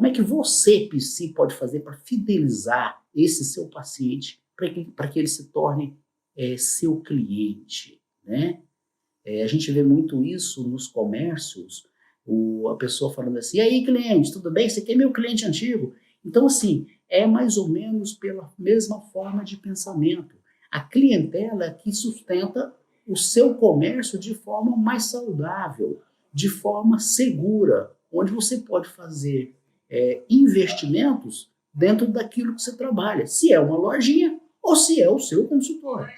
é que você, psi, pode fazer para fidelizar esse seu paciente, para que ele se torne seu cliente, né? A gente vê muito isso nos comércios, a pessoa falando assim, e aí cliente, tudo bem? Você quer meu cliente antigo? Então assim, é mais ou menos pela mesma forma de pensamento. A clientela que sustenta o seu comércio de forma mais saudável, de forma segura, onde você pode fazer investimentos dentro daquilo que você trabalha, se é uma lojinha ou se é o seu consultório,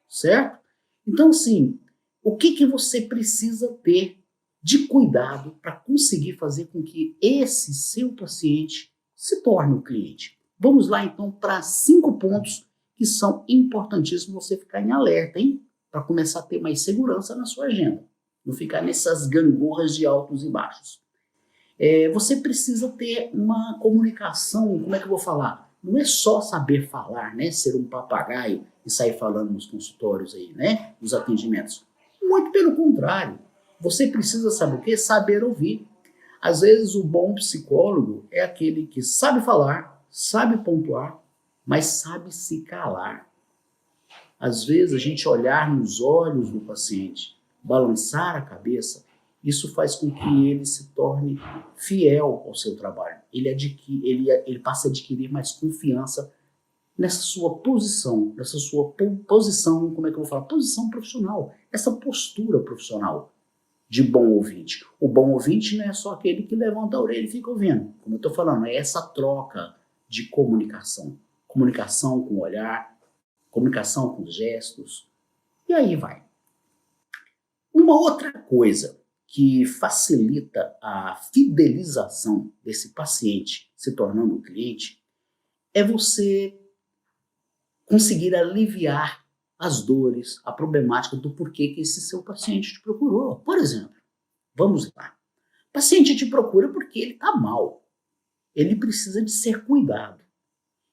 certo? Então assim, o que você precisa ter de cuidado para conseguir fazer com que esse seu paciente se torne um cliente? Vamos lá, então, para 5 pontos que são importantíssimos você ficar em alerta, hein? Para começar a ter mais segurança na sua agenda. Não ficar nessas gangorras de altos e baixos. Você precisa ter uma comunicação, como é que eu vou falar? Não é só saber falar, né? Ser um papagaio e sair falando nos consultórios aí, né? Nos atendimentos. Muito pelo contrário. Você precisa saber o quê? Saber ouvir. Às vezes o bom psicólogo é aquele que sabe falar, sabe pontuar, mas sabe se calar. Às vezes a gente olhar nos olhos do paciente, balançar a cabeça, isso faz com que ele se torne fiel ao seu trabalho. Ele passa a adquirir mais confiança nessa sua posição, como é que eu vou falar? Posição profissional, essa postura profissional de bom ouvinte. O bom ouvinte não é só aquele que levanta a orelha e fica ouvindo. Como eu estou falando, é essa troca de comunicação. Comunicação com o olhar, comunicação com os gestos, e aí vai. Uma outra coisa que facilita a fidelização desse paciente se tornando um cliente é você conseguir aliviar as dores, a problemática do porquê que esse seu paciente te procurou. Por exemplo, vamos lá. O paciente te procura porque ele está mal. Ele precisa de ser cuidado.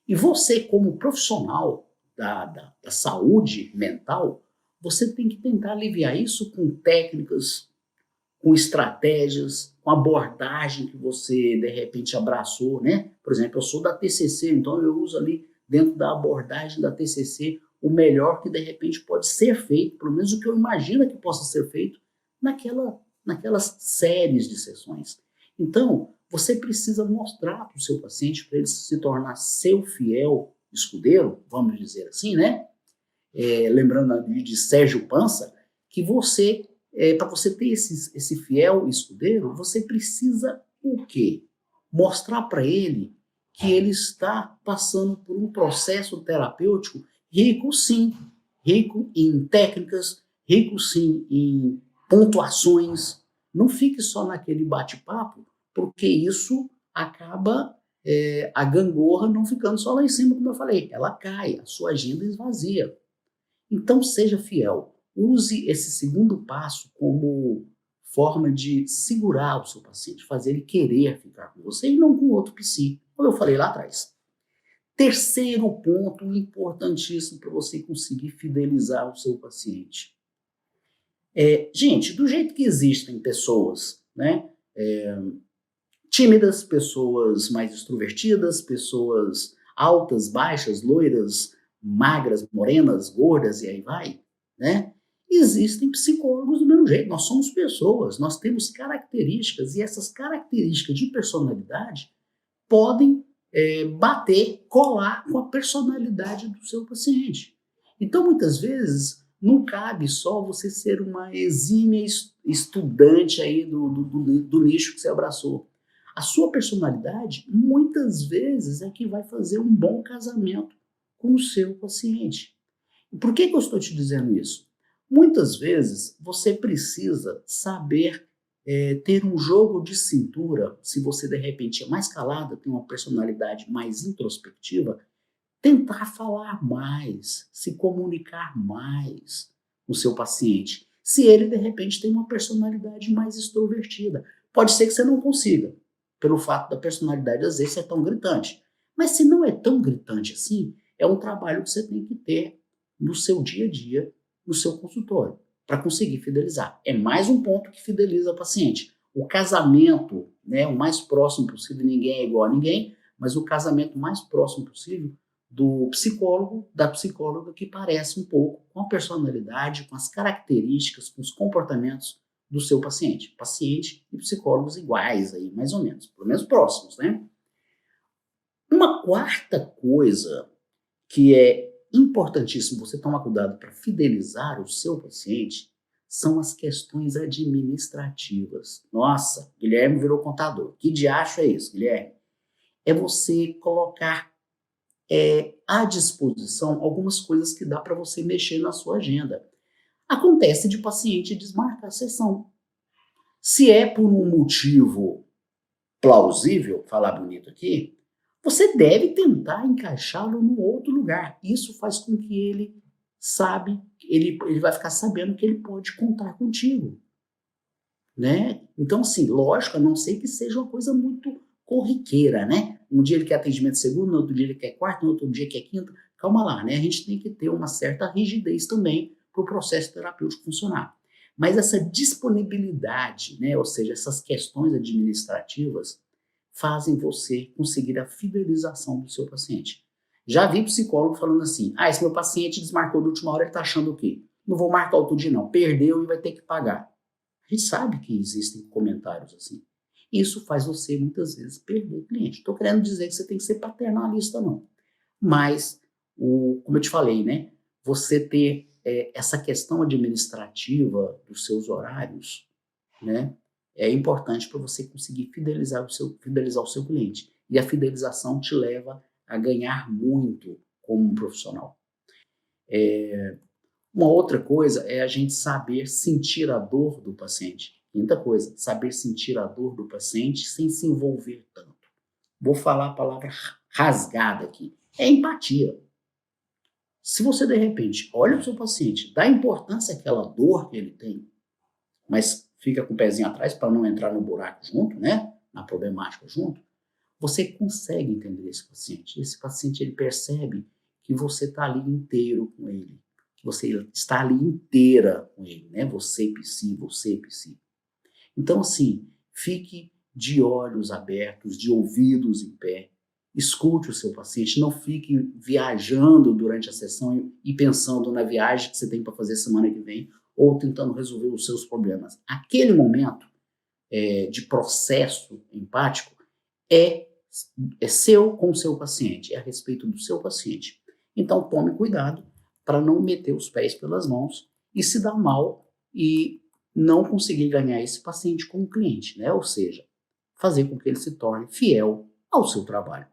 E você, como profissional da saúde mental, você tem que tentar aliviar isso com técnicas, com estratégias, com abordagem que você, de repente, abraçou, né? Por exemplo, eu sou da TCC, então eu uso ali, dentro da abordagem da TCC, o melhor que, de repente, pode ser feito, pelo menos o que eu imagino que possa ser feito naquelas séries de sessões. Então, você precisa mostrar para o seu paciente, para ele se tornar seu fiel escudeiro, vamos dizer assim, né? Lembrando de Sérgio Pança, que você, para você ter esse fiel escudeiro, você precisa o quê? Mostrar para ele que ele está passando por um processo terapêutico rico, sim, rico em técnicas, rico, sim, em pontuações. Não fique só naquele bate-papo, porque isso acaba a gangorra não ficando só lá em cima, como eu falei, ela cai, a sua agenda esvazia. Então seja fiel, use esse segundo passo como forma de segurar o seu paciente, fazer ele querer ficar com você e não com outro psi, como eu falei lá atrás. Terceiro ponto importantíssimo para você conseguir fidelizar o seu paciente. Gente, do jeito que existem pessoas, né, tímidas, pessoas mais extrovertidas, pessoas altas, baixas, loiras, magras, morenas, gordas e aí vai, né? Existem psicólogos do mesmo jeito, nós somos pessoas, nós temos características e essas características de personalidade podem colar com a personalidade do seu paciente. Então, muitas vezes, não cabe só você ser uma exímia estudante aí do nicho que você abraçou. A sua personalidade, muitas vezes, é que vai fazer um bom casamento com o seu paciente. E por que eu estou te dizendo isso? Muitas vezes, você precisa saber ter um jogo de cintura. Se você, de repente, é mais calada, tem uma personalidade mais introspectiva, tentar falar mais, se comunicar mais com o seu paciente. Se ele, de repente, tem uma personalidade mais extrovertida, pode ser que você não consiga, pelo fato da personalidade, às vezes, ser tão gritante. Mas se não é tão gritante assim, é um trabalho que você tem que ter no seu dia a dia, no seu consultório, para conseguir fidelizar. É mais um ponto que fideliza o paciente. O casamento né, o mais próximo possível, ninguém é igual a ninguém, mas o casamento mais próximo possível do psicólogo, da psicóloga, que parece um pouco com a personalidade, com as características, com os comportamentos do seu paciente. Paciente e psicólogos iguais aí, mais ou menos, pelo menos próximos, né? Uma quarta coisa que é importantíssimo você tomar cuidado para fidelizar o seu paciente são as questões administrativas. Nossa, Guilherme virou contador. Que diacho é isso, Guilherme? É você colocar à disposição algumas coisas que dá para você mexer na sua agenda. Acontece de paciente desmarcar a sessão. Se é por um motivo plausível, falar bonito aqui, você deve tentar encaixá-lo num outro lugar. Isso faz com que ele vai ficar sabendo que ele pode contar contigo, né? Então, assim, lógico, a não ser que seja uma coisa muito corriqueira, né? Um dia ele quer atendimento segundo, no outro dia ele quer quarto, no outro dia quer quinta. Calma lá, né? A gente tem que ter uma certa rigidez também para o processo terapêutico funcionar. Mas essa disponibilidade, né? Ou seja, essas questões administrativas fazem você conseguir a fidelização do seu paciente. Já vi psicólogo falando assim, esse meu paciente desmarcou de última hora, ele está achando o quê? Não vou marcar outro dia não, perdeu e vai ter que pagar. A gente sabe que existem comentários assim. Isso faz você, muitas vezes, perder o cliente. Estou querendo dizer que você tem que ser paternalista, não. Mas, como eu te falei, né? Você ter essa questão administrativa dos seus horários, né? É importante para você conseguir fidelizar o seu cliente. E a fidelização te leva a ganhar muito como um profissional. Uma outra coisa é a gente saber sentir a dor do paciente. Quinta coisa, saber sentir a dor do paciente sem se envolver tanto. Vou falar a palavra rasgada aqui. É empatia. Se você, de repente, olha o seu paciente, dá importância àquela dor que ele tem, mas fica com o pezinho atrás para não entrar no buraco junto, né? Na problemática junto, você consegue entender esse paciente. Esse paciente, ele percebe que você está ali inteiro com ele, que você está ali inteira com ele, né? Você, psi. Então, assim, fique de olhos abertos, de ouvidos em pé, escute o seu paciente, não fique viajando durante a sessão e pensando na viagem que você tem para fazer semana que vem, ou tentando resolver os seus problemas. Aquele momento de processo empático é seu com o seu paciente, é a respeito do seu paciente. Então tome cuidado para não meter os pés pelas mãos e se dar mal e não conseguir ganhar esse paciente como cliente, né? Ou seja, fazer com que ele se torne fiel ao seu trabalho.